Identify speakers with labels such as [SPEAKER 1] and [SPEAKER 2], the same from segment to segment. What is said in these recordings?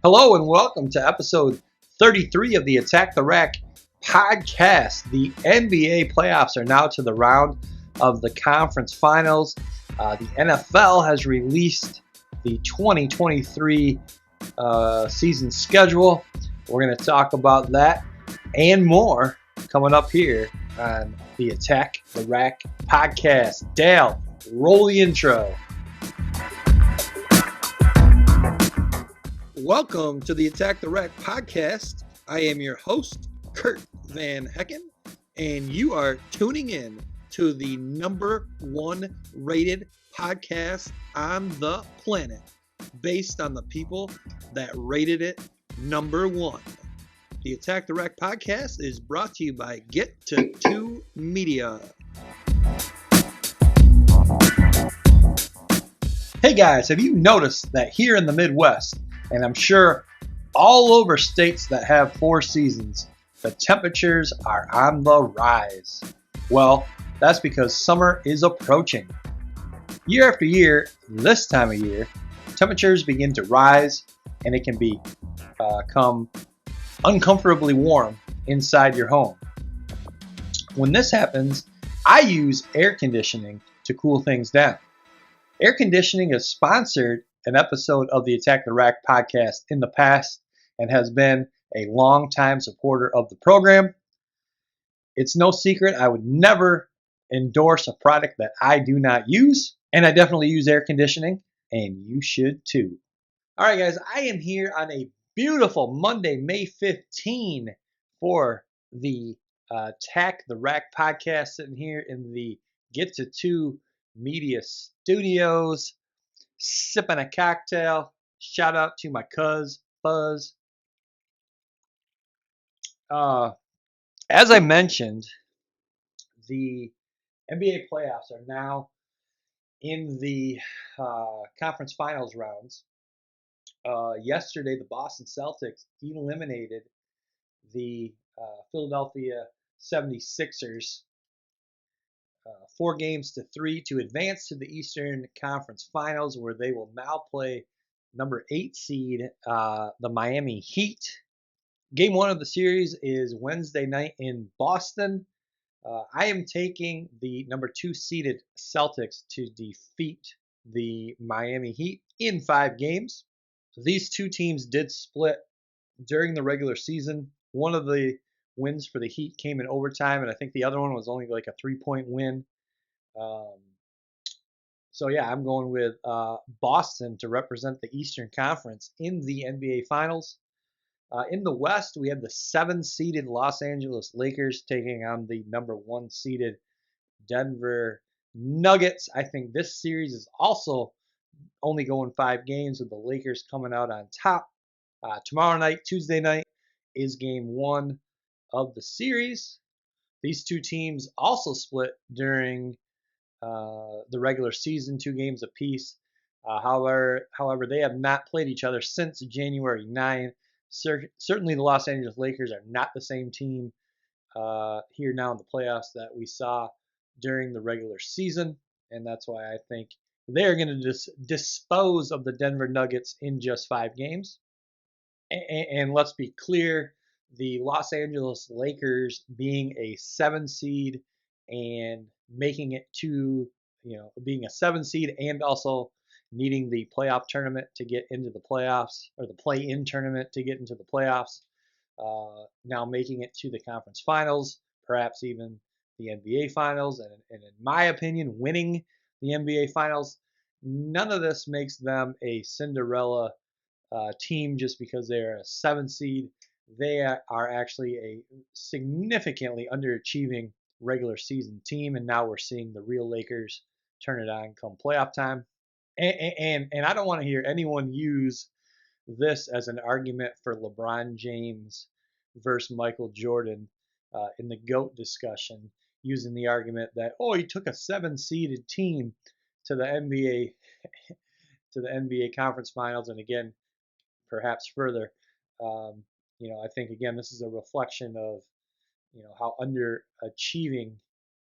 [SPEAKER 1] Hello and welcome to episode 33 of the Attack the Rack podcast. The NBA playoffs are now to the round of the conference finals. The NFL has released the 2023 season schedule. We're going to talk about that and more coming up here on the Attack the Rack podcast. Dale, roll the intro. Welcome to the Attack the Rack podcast. I am your host, Kurt Van Hecken, and you are tuning in to the number one rated podcast on the planet based on the people that rated it number one. The Attack the Rack podcast is brought to you by Get to 2 Media. Hey guys, have you noticed that here in the Midwest, and I'm sure all over states that have 4 seasons, the temperatures are on the rise? Well, that's because summer is approaching. Year after year, this time of year, temperatures begin to rise and it can become uncomfortably warm inside your home. When this happens, I use air conditioning to cool things down. Air conditioning has sponsored an episode of the Attack the Rack podcast in the past and has been a long-time supporter of the program. It's no secret I would never endorse a product that I do not use, and I definitely use air conditioning, and you should too. All right, guys, I am here on a beautiful Monday, May 15 for the Attack the Rack podcast, sitting here in the Get to 2 Media Studios, sipping a cocktail. Shout out to my cuz Buzz. As I mentioned, the NBA playoffs are now in the conference finals rounds. Yesterday, the Boston Celtics eliminated the Philadelphia 76ers 4-3 to advance to the Eastern Conference Finals, where they will now play number 8 seed, the Miami Heat. Game 1 of the series is Wednesday night in Boston. I am taking the number 2 seeded Celtics to defeat the Miami Heat in 5 games. These two teams did split during the regular season. One of the wins for the Heat came in overtime, and I think the other one was only like a 3-point win. So yeah, I'm going with Boston to represent the Eastern Conference in the NBA Finals. In the West, we have the 7-seeded Los Angeles Lakers taking on the number 1 seeded Denver Nuggets. I think this series is also only going 5 games, with the Lakers coming out on top. Tomorrow night, Tuesday night, is game 1 of the series. These two teams also split during the regular season, 2 games apiece. However, they have not played each other since January 9. Certainly, the Los Angeles Lakers are not the same team here now in the playoffs that we saw during the regular season, and that's why I think they're going to dispose of the Denver Nuggets in just 5 games. And let's be clear, the Los Angeles Lakers being a 7 seed and making it to, being a 7 seed and also needing the playoff tournament to get into the playoffs, or the play-in tournament to get into the playoffs, now making it to the conference finals, perhaps even the NBA finals, and in my opinion, winning the NBA finals. None of this makes them a Cinderella team just because they're a 7 seed. They are actually a significantly underachieving regular season team, and now we're seeing the real Lakers turn it on come playoff time. And I don't want to hear anyone use this as an argument for LeBron James versus Michael Jordan in the GOAT discussion, using the argument that, oh, he took a 7-seeded team to the NBA conference finals, and again, perhaps further. I think again this is a reflection of how underachieving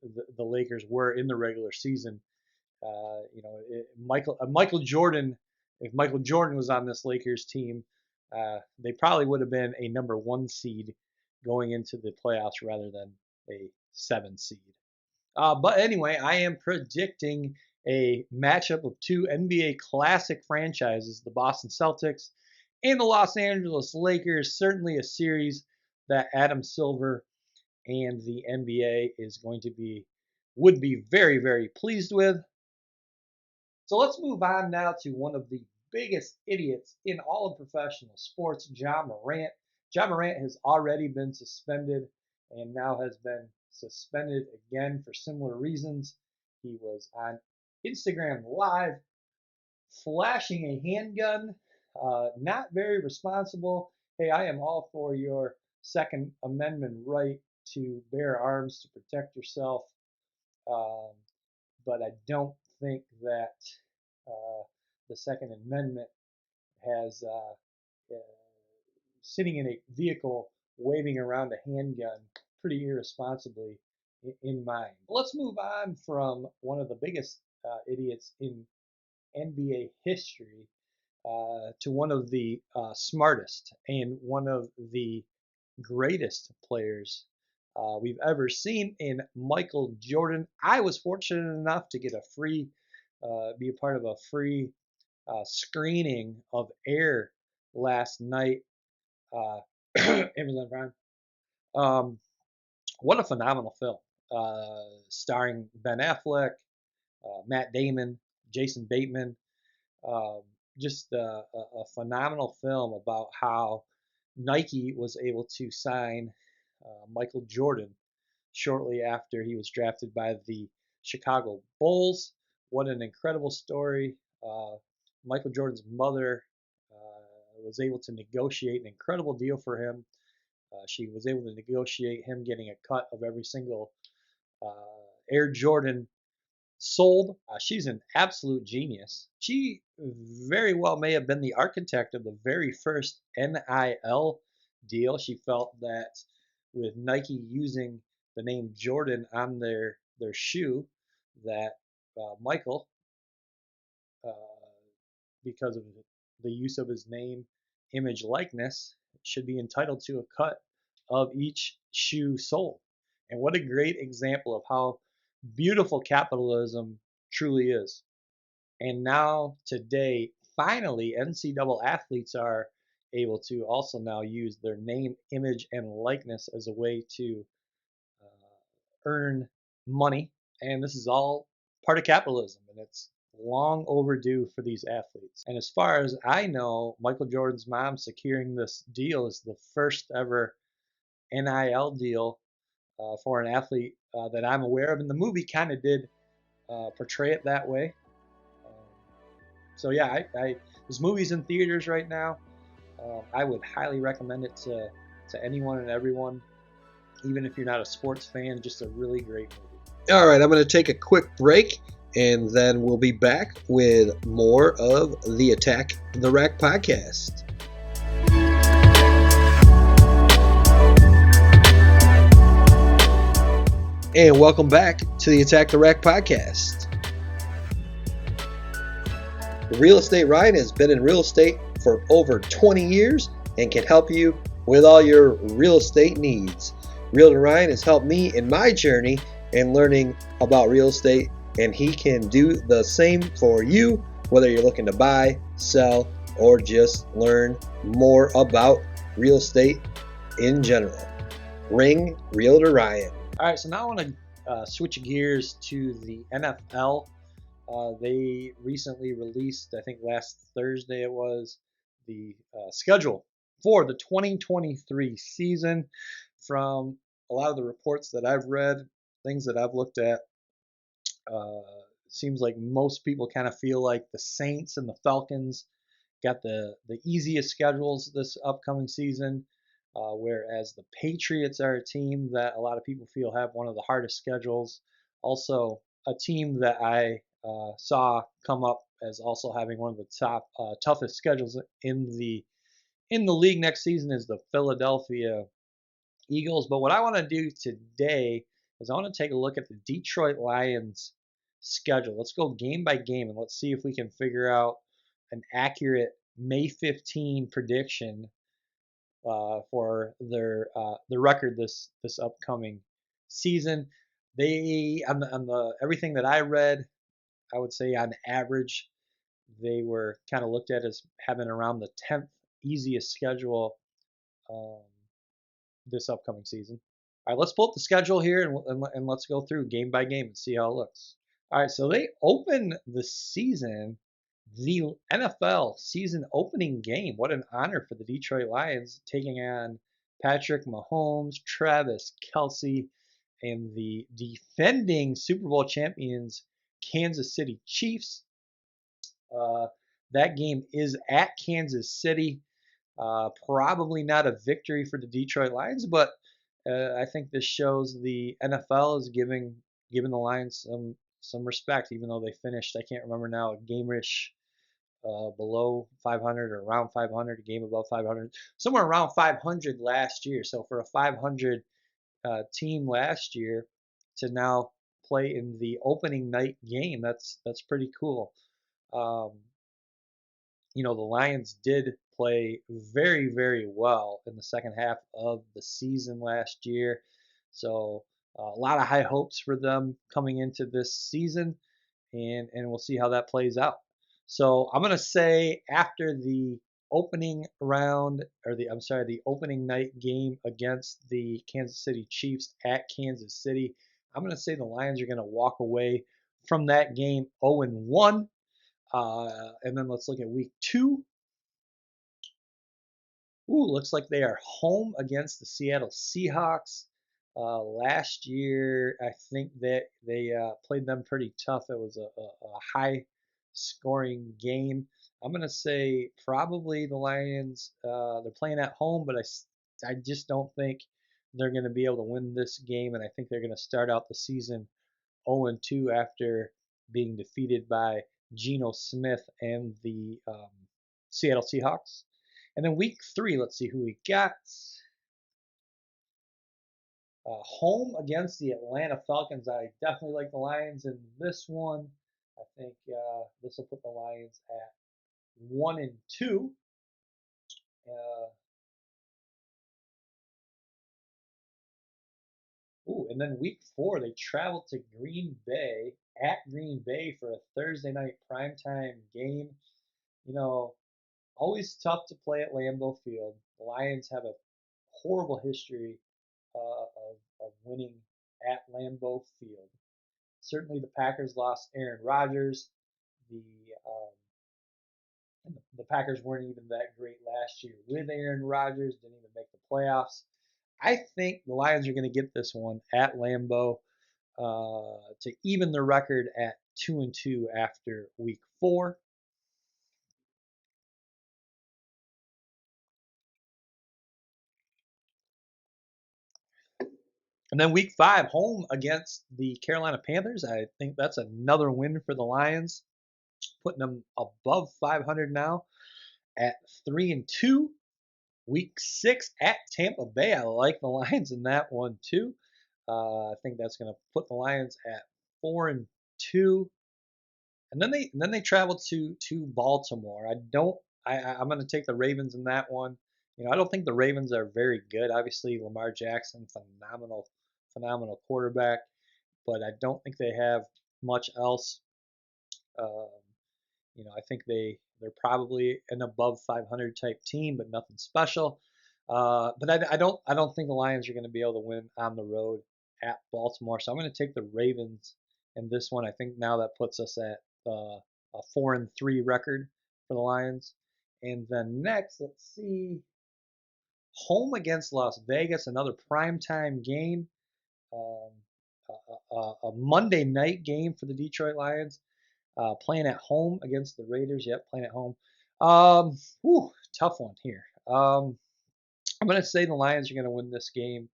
[SPEAKER 1] the Lakers were in the regular season. Michael Jordan, if Michael Jordan was on this Lakers team, they probably would have been a number 1 seed going into the playoffs rather than a 7 seed. But anyway, I am predicting a matchup of two NBA classic franchises, the Boston Celtics and the Los Angeles Lakers. Certainly a series that Adam Silver and the NBA would be very, very pleased with. So let's move on now to one of the biggest idiots in all of professional sports, Ja Morant. Ja Morant has already been suspended and now has been suspended again for similar reasons. He was on Instagram Live flashing a handgun, not very responsible. Hey, I am all for your Second Amendment right to bear arms to protect yourself, um, but I don't think that uh, the Second Amendment has sitting in a vehicle waving around a handgun pretty irresponsibly in mind. Let's move on from one of the biggest idiots in NBA history to one of the smartest and one of the greatest players we've ever seen in Michael Jordan. I was fortunate enough to get be a part of a free screening of Air last night. Uh, Amazon Prime. Um, what a phenomenal film! Starring Ben Affleck, Matt Damon, Jason Bateman. Um, just a phenomenal film about how Nike was able to sign Michael Jordan shortly after he was drafted by the Chicago Bulls. What an incredible story. Michael Jordan's mother was able to negotiate an incredible deal for him. She was able to negotiate him getting a cut of every single Air Jordan sold. She's an absolute genius. She very well may have been the architect of the very first NIL deal. She felt that with Nike using the name Jordan on their shoe, that Michael, uh, because of the use of his name, image, likeness, should be entitled to a cut of each shoe sold. And what a great example of how beautiful capitalism truly is. And now, today, finally, NCAA athletes are able to also now use their name, image, and likeness as a way to earn money. And this is all part of capitalism, and it's long overdue for these athletes. And as far as I know, Michael Jordan's mom securing this deal is the first ever NIL deal for an athlete that I'm aware of. And the movie kind of did portray it that way. Um, so yeah, this movie's in theaters right now. I would highly recommend it to anyone and everyone, even if you're not a sports fan. Just a really great movie.
[SPEAKER 2] All right, I'm going to take a quick break, and then we'll be back with more of the Attack the Rack podcast. And welcome back to the Attack the Rack podcast. Real Estate Ryan has been in real estate for over 20 years and can help you with all your real estate needs. Realtor Ryan has helped me in my journey in learning about real estate, and he can do the same for you, whether you're looking to buy, sell, or just learn more about real estate in general. Ring Realtor Ryan.
[SPEAKER 1] All right, so now I want to switch gears to the NFL. They recently released, I think last Thursday it was, the schedule for the 2023 season. From a lot of the reports that I've read, things that I've looked at, seems like most people kind of feel like the Saints and the Falcons got the easiest schedules this upcoming season, whereas the Patriots are a team that a lot of people feel have one of the hardest schedules. Also, a team that I saw come up as also having one of the toughest schedules in the league next season is the Philadelphia Eagles. But what I want to do today is I want to take a look at the Detroit Lions schedule. Let's go game by game and let's see if we can figure out an accurate May 15 prediction for their record this upcoming season. They on the everything that I read, I would say on average they were kind of looked at as having around the 10th easiest schedule um, this upcoming season. All right, let's pull up the schedule here and let's go through game by game and see how it looks. All right, so they open the season, the NFL season opening game. What an honor for the Detroit Lions taking on Patrick Mahomes, Travis Kelce, and the defending Super Bowl champions Kansas City Chiefs. Uh, that game is at Kansas City. Probably not a victory for the Detroit Lions, but I think this shows the NFL is giving the Lions some respect, even though they finished, I can't remember now, a game-ish below 500 or around 500, a game above 500, somewhere around 500 last year. So for a 500 team last year to now play in the opening night game, that's pretty cool. Um, the Lions did play very, very well in the second half of the season last year. So a lot of high hopes for them coming into this season, and we'll see how that plays out. So I'm going to say after the opening round, or the opening night game against the Kansas City Chiefs at Kansas City, I'm going to say the Lions are going to walk away from that game 0-1. And then let's look at week 2. Ooh, looks like they are home against the Seattle Seahawks. Last year, I think that they played them pretty tough. It was a high scoring game. I'm going to say probably the Lions, they're playing at home, but I just don't think they're going to be able to win this game. And I think they're going to start out the season 0-2 after being defeated by Geno Smith and the Seattle Seahawks. And then week 3, let's see who we got. Home against the Atlanta Falcons. I definitely like the Lions in this one. I think this will put the Lions at 1-2. Uh, and then week 4, they travel to Green Bay, at Green Bay, for a Thursday night primetime game. You know, always tough to play at Lambeau Field. The Lions have a horrible history of winning at Lambeau Field. Certainly, the Packers lost Aaron Rodgers. The the Packers weren't even that great last year with Aaron Rodgers. Didn't even make the playoffs. I think the Lions are going to get this one at Lambeau to even the record at 2-2 after week 4. And then week 5, home against the Carolina Panthers. I think that's another win for the Lions, putting them above 500 now at 3-2. Week 6 at Tampa Bay. I like the Lions in that one too. I think that's going to put the Lions at 4-2. And then they travel to Baltimore. I'm going to take the Ravens in that one. I don't think the Ravens are very good. Obviously, Lamar Jackson, phenomenal quarterback, but I don't think they have much else. Um, I think they're probably an above 500 type team, but nothing special. But I don't think the Lions are going to be able to win on the road at Baltimore. So I'm going to take the Ravens in this one. I think now that puts us at a 4-3 record for the Lions. And then next, let's see, home against Las Vegas, another primetime game, um, a Monday night game for the Detroit Lions. Playing at home against the Raiders. Yep, playing at home. Tough one here. I'm going to say the Lions are going to win this game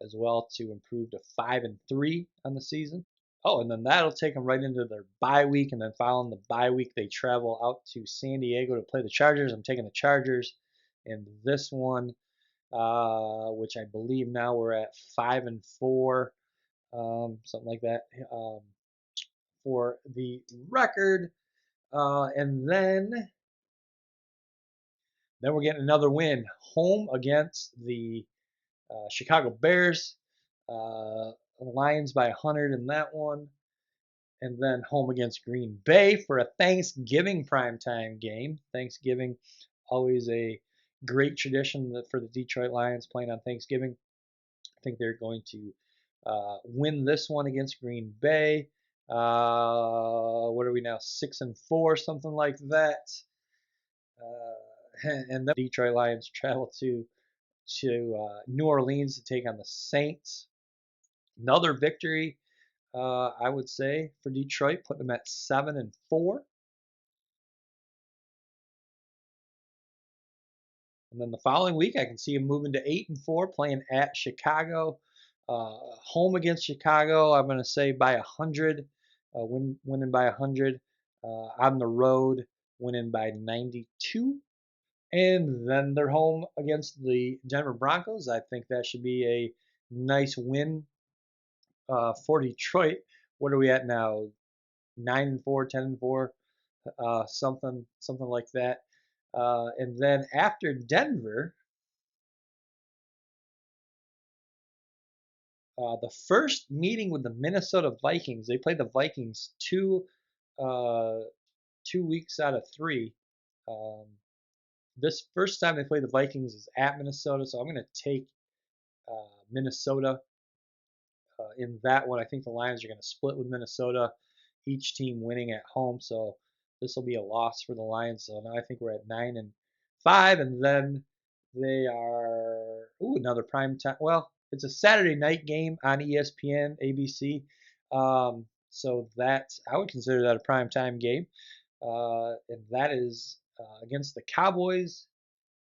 [SPEAKER 1] as well to improve to 5-3 on the season. Oh, and then that'll take them right into their bye week, and then following the bye week, they travel out to San Diego to play the Chargers. I'm taking the Chargers in this one, which I believe now we're at 5-4, something like that. For the record. And then Then we're getting another win home against the Chicago Bears. Lions by 100 in that one. And then home against Green Bay for a Thanksgiving primetime game. Thanksgiving, always a great tradition for the Detroit Lions playing on Thanksgiving. I think they're going to win this one against Green Bay. What are we now? 6-4, something like that. And then the Detroit Lions travel to New Orleans to take on the Saints. Another victory, I would say, for Detroit, putting them at 7-4. And then the following week, I can see them moving to 8-4, playing at Chicago. Home against Chicago, I'm going to say by 100, winning by 100. On the road, winning by 92. And then they're home against the Denver Broncos. I think that should be a nice win for Detroit. What are we at now? 9-4, 10-4, something like that. And then after Denver, the first meeting with the Minnesota Vikings, they played the Vikings 2 weeks out of 3. Um, this first time they play the Vikings is at Minnesota, so I'm going to take Minnesota in that one. I think the Lions are going to split with Minnesota, each team winning at home. So this will be a loss for the Lions. So now I think we're at 9-5, and then they are another prime time. Well, it's a Saturday night game on ESPN, ABC. So that I would consider that a prime time game, and that is against the Cowboys,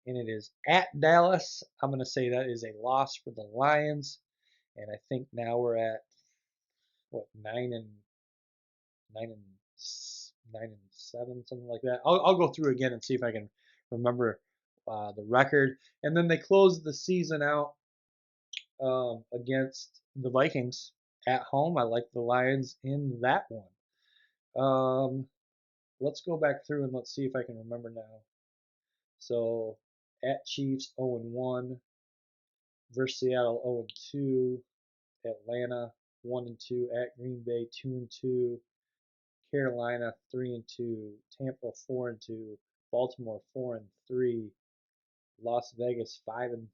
[SPEAKER 1] and it is at Dallas. I'm going to say that is a loss for the Lions. And I think now we're at what 9-7, something like that. I'll go through again and see if I can remember the record. And then they closed the season out against the Vikings at home. I like the Lions in that one. Let's go back through and let's see if I can remember now. So at Chiefs 0-1 versus Seattle 0-2. Atlanta 1-2, at Green Bay 2-2, Carolina 3-2, Tampa 4-2, Baltimore 4-3, Las Vegas 5-3,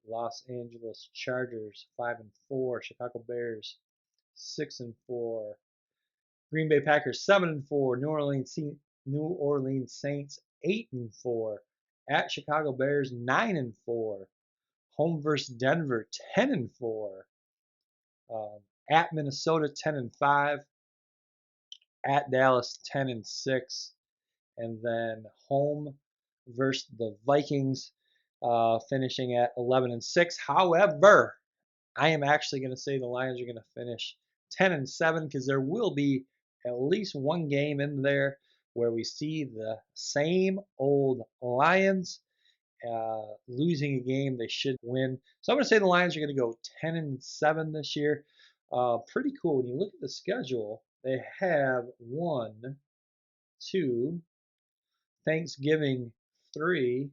[SPEAKER 1] Los Angeles Chargers 5-4, Chicago Bears 6-4, Green Bay Packers 7-4, New Orleans Saints 8-4, at Chicago Bears 9-4, home versus Denver 10-4. At Minnesota 10-5, at Dallas 10-6, and then home versus the Vikings finishing at 11-6. However, I am actually going to say the Lions are going to finish 10-7 because there will be at least one game in there where we see the same old Lions losing a game they should win. So I'm going to say the Lions are going to go 10-7 this year. Pretty cool. When you look at the schedule, they have 1, 2, Thanksgiving 3,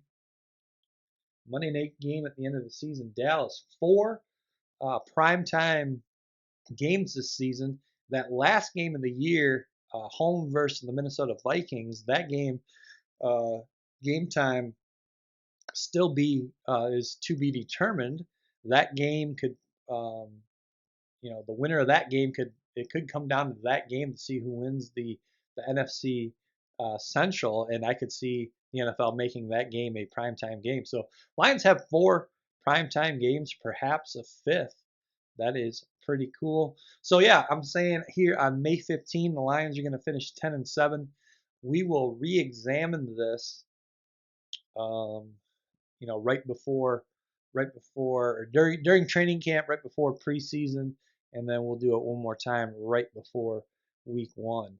[SPEAKER 1] Monday night game at the end of the season, Dallas 4, primetime games this season. That last game of the year, home versus the Minnesota Vikings, that game, game time still is to be determined. That game could, the winner of that game could come down to that game to see who wins the NFC Central, and I could see the NFL making that game a primetime game. So Lions have 4 primetime games, perhaps a 5th. That is pretty cool. So yeah, I'm saying here on May 15, the Lions are going to finish 10-7. We will re-examine this right before or during training camp, right before preseason, and then we'll do it one more time right before week 1.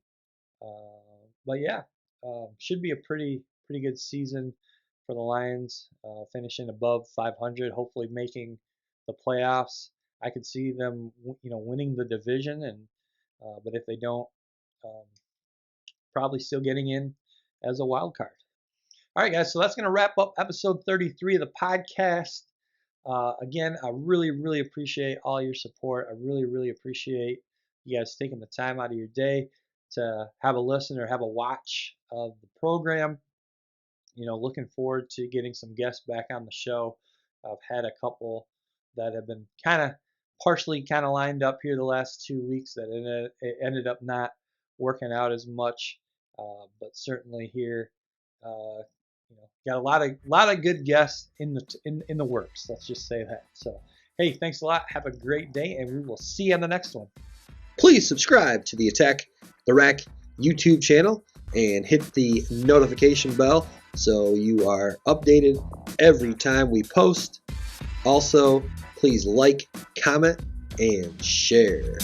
[SPEAKER 1] But yeah, should be a pretty good season for the Lions, finishing above 500, hopefully making the playoffs. I could see them, winning the division, and but if they don't, probably still getting in as a wild card. All right, guys, so that's going to wrap up episode 33 of the podcast. Again, I really, really appreciate all your support. I really, really appreciate you guys taking the time out of your day to have a listen or have a watch of the program. Looking forward to getting some guests back on the show. I've had a couple that have been partially lined up here the last 2 weeks that it ended up not working out as much, but certainly here, got a lot of good guests in the works. Let's just say that. So, hey, thanks a lot. Have a great day, and we will see you on the next one.
[SPEAKER 2] Please subscribe to the Attack the Rack YouTube channel and hit the notification bell so you are updated every time we post. Also, please like, comment, and share.